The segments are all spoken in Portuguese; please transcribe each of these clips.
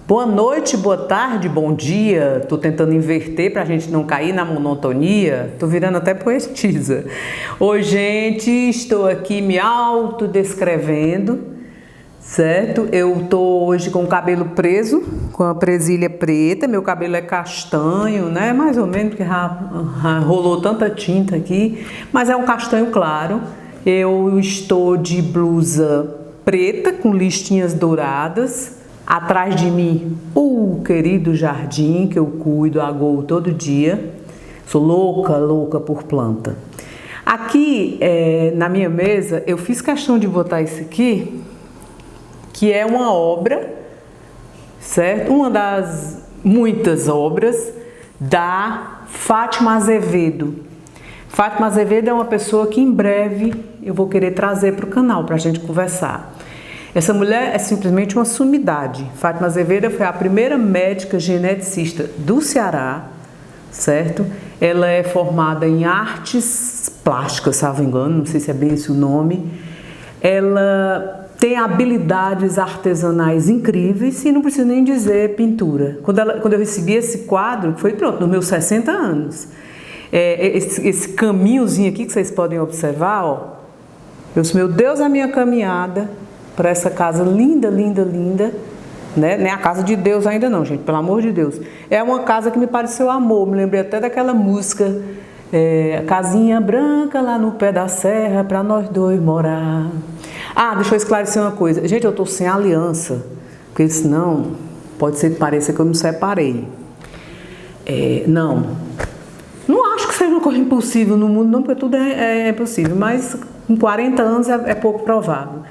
Boa noite, boa tarde, bom dia. Tô tentando inverter pra gente não cair na monotonia. Tô virando até poetisa. Oi, gente, estou aqui me autodescrevendo, certo? Eu tô hoje com o cabelo preso, com a presilha preta. Meu cabelo é castanho, né? Mais ou menos, porque rolou tanta tinta aqui. Mas é um castanho claro. Eu estou de blusa preta com listinhas douradas. Atrás de mim, o querido jardim que eu cuido, agoo todo dia. Sou louca por planta. Aqui na minha mesa, eu fiz questão de botar isso aqui, que é uma obra, certo? Uma das muitas obras da Fátima Azevedo. Fátima Azevedo é uma pessoa que em breve eu vou querer trazer para o canal para a gente conversar. Essa mulher é simplesmente uma sumidade. Fátima Azevedo foi a primeira médica geneticista do Ceará, certo? Ela é formada em artes plásticas, se não me engano, não sei se é bem esse o nome. Ela tem habilidades artesanais incríveis e não preciso nem dizer pintura. Quando eu recebi esse quadro, foi pronto, nos meus 60 anos. Esse caminhozinho aqui que vocês podem observar, ó. Eu disse, meu Deus, a minha caminhada para essa casa linda, né? Nem a casa de Deus ainda não, gente, pelo amor de Deus. É uma casa que me pareceu amor, me lembrei até daquela música, casinha branca lá no pé da serra, para nós dois morar. Ah, deixa eu esclarecer uma coisa. Gente, eu tô sem aliança, porque senão pode ser que pareça que eu me separei. Não acho que seja uma coisa impossível no mundo, não, porque tudo é possível, mas com 40 anos é pouco provável.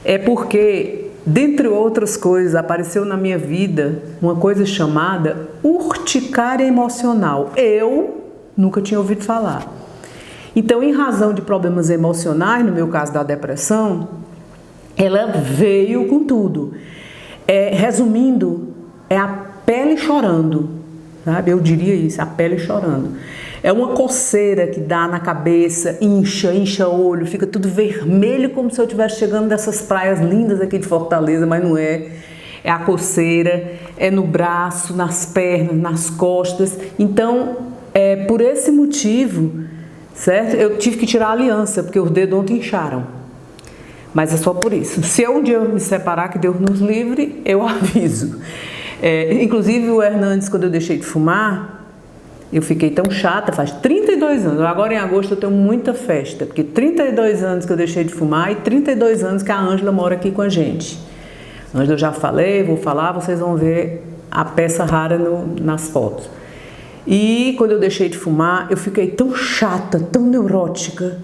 É porque, dentre outras coisas, apareceu na minha vida uma coisa chamada urticária emocional. Eu nunca tinha ouvido falar. Então, em razão de problemas emocionais, no meu caso da depressão, ela veio com tudo. Resumindo, é a pele chorando, sabe? Eu diria isso, a pele chorando. É uma coceira que dá na cabeça, incha o olho, fica tudo vermelho como se eu estivesse chegando dessas praias lindas aqui de Fortaleza, mas não é. É a coceira, é no braço, nas pernas, nas costas. Então, por esse motivo, certo? Eu tive que tirar a aliança, porque os dedos ontem incharam. Mas é só por isso. Se eu um dia me separar, que Deus nos livre, eu aviso. Inclusive o Hernandes, quando eu deixei de fumar, eu fiquei tão chata, faz 32 anos. Agora em agosto eu tenho muita festa, porque 32 anos que eu deixei de fumar e 32 anos que a Ângela mora aqui com a gente. Ângela eu já falei, vou falar, vocês vão ver a peça rara nas fotos. E quando eu deixei de fumar, eu fiquei tão chata, tão neurótica,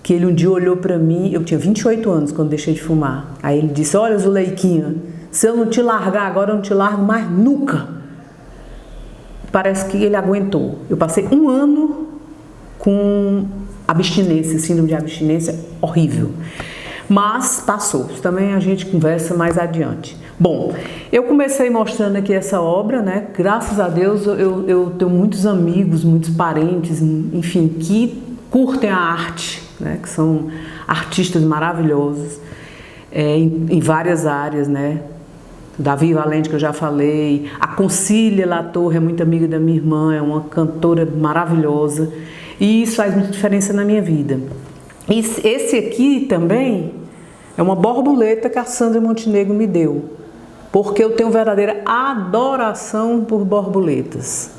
que ele um dia olhou pra mim, eu tinha 28 anos quando deixei de fumar. Aí ele disse, olha Zuleiquinha, se eu não te largar agora, eu não te largo mais nunca. Parece que ele aguentou. Eu passei um ano com abstinência, síndrome de abstinência horrível. Mas passou. Isso também a gente conversa mais adiante. Bom, eu comecei mostrando aqui essa obra, né? Graças a Deus eu tenho muitos amigos, muitos parentes, enfim, que curtem a arte, né? Que são artistas maravilhosos em várias áreas, né? Davi Valente, que eu já falei, a Concília La Torre é muito amiga da minha irmã, é uma cantora maravilhosa e isso faz muita diferença na minha vida. Esse aqui também é uma borboleta que a Sandra Montenegro me deu, porque eu tenho verdadeira adoração por borboletas.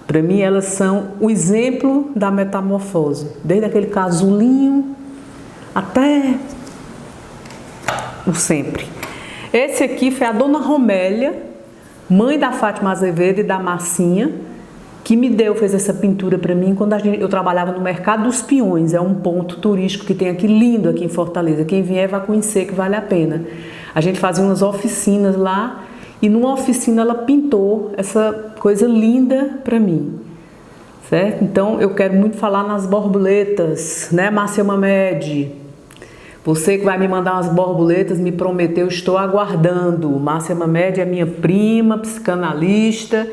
Para mim elas são o exemplo da metamorfose, desde aquele casulinho até o sempre. Esse aqui foi a Dona Romélia, mãe da Fátima Azevedo e da Massinha, que fez essa pintura para mim quando eu trabalhava no Mercado dos Peões. É um ponto turístico que tem aqui, lindo aqui em Fortaleza. Quem vier vai conhecer, que vale a pena. A gente fazia umas oficinas lá e numa oficina ela pintou essa coisa linda para mim, certo? Então eu quero muito falar nas borboletas, né, Márcia Mamed? Você que vai me mandar umas borboletas, me prometeu, estou aguardando. Márcia Mamed é minha prima, psicanalista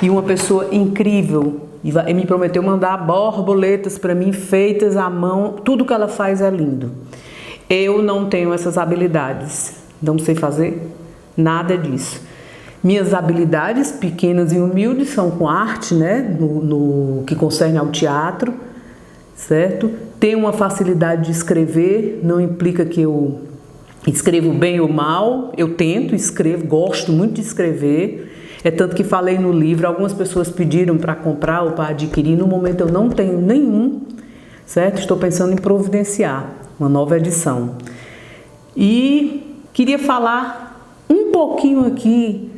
e uma pessoa incrível. E me prometeu mandar borboletas para mim, feitas à mão. Tudo que ela faz é lindo. Eu não tenho essas habilidades. Não sei fazer nada disso. Minhas habilidades pequenas e humildes são com arte, né? No que concerne ao teatro, certo? Tenho uma facilidade de escrever, não implica que eu escrevo bem ou mal, eu tento, escrevo, gosto muito de escrever. É tanto que falei no livro, algumas pessoas pediram para comprar ou para adquirir, no momento eu não tenho nenhum, certo? Estou pensando em providenciar uma nova edição. E queria falar um pouquinho aqui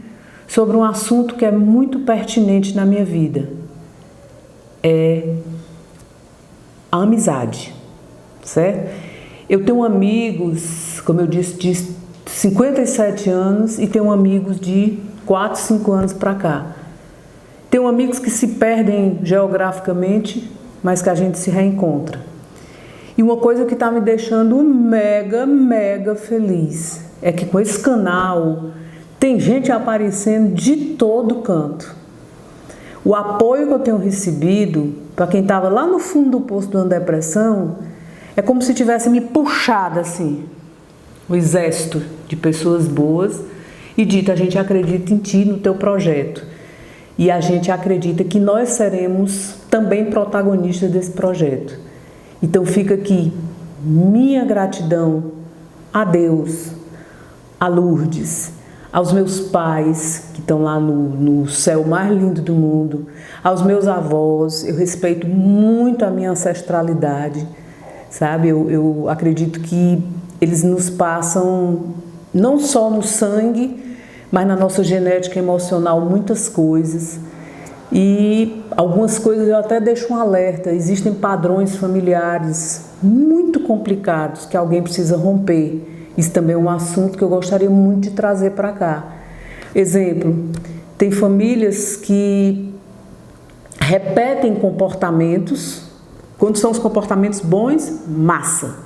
sobre um assunto que é muito pertinente na minha vida. É a amizade, certo? Eu tenho amigos, como eu disse, de 57 anos e tenho amigos de 4, 5 anos para cá. Tenho amigos que se perdem geograficamente, mas que a gente se reencontra. E uma coisa que está me deixando mega feliz é que com esse canal tem gente aparecendo de todo canto. O apoio que eu tenho recebido, para quem estava lá no fundo do poço de uma depressão, é como se tivesse me puxado assim, o exército de pessoas boas e dito: a gente acredita em ti, no teu projeto. E a gente acredita que nós seremos também protagonistas desse projeto. Então fica aqui minha gratidão a Deus, a Lourdes, aos meus pais que estão lá no céu mais lindo do mundo, aos meus avós. Eu respeito muito a minha ancestralidade, sabe? Eu acredito que eles nos passam não só no sangue, mas na nossa genética emocional muitas coisas. E algumas coisas eu até deixo um alerta: existem padrões familiares muito complicados que alguém precisa romper. Isso também é um assunto que eu gostaria muito de trazer para cá. Exemplo, tem famílias que repetem comportamentos. Quando são os comportamentos bons, massa.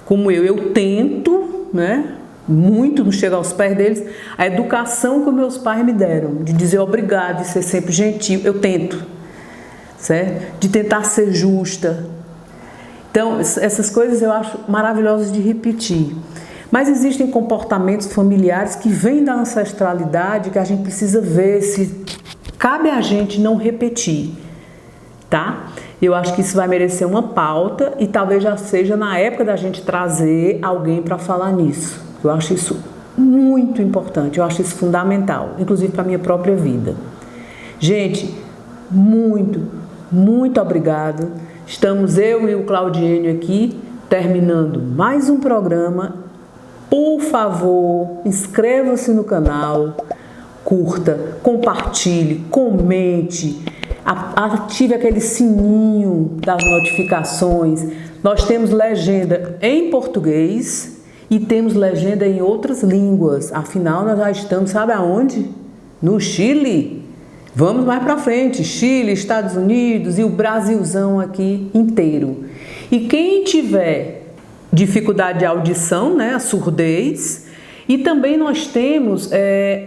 Como eu tento, né? Muito, não chega aos pés deles, a educação que os meus pais me deram, de dizer obrigado, de ser sempre gentil, eu tento, certo? De tentar ser justa. Então, essas coisas eu acho maravilhosas de repetir. Mas existem comportamentos familiares que vêm da ancestralidade que a gente precisa ver se cabe a gente não repetir, tá? Eu acho que isso vai merecer uma pauta e talvez já seja na época da gente trazer alguém para falar nisso. Eu acho isso muito importante, eu acho isso fundamental, inclusive para a minha própria vida. Gente, muito obrigado. Estamos eu e o Claudiênio aqui terminando mais um programa. Por favor, inscreva-se no canal, curta, compartilhe, comente, ative aquele sininho das notificações. Nós temos legenda em português e temos legenda em outras línguas. Afinal, nós já estamos, sabe aonde? No Chile. Vamos mais para frente. Chile, Estados Unidos e o Brasilzão aqui inteiro. E quem tiver dificuldade de audição, né, a surdez, e também nós temos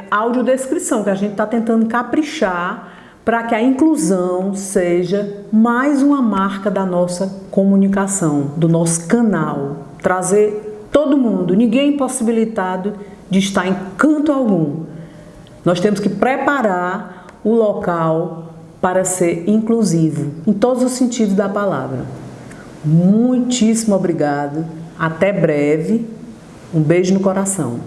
audiodescrição, que a gente está tentando caprichar para que a inclusão seja mais uma marca da nossa comunicação, do nosso canal. Trazer todo mundo, ninguém impossibilitado de estar em canto algum. Nós temos que preparar o local para ser inclusivo, em todos os sentidos da palavra. Muitíssimo obrigado, até breve, um beijo no coração.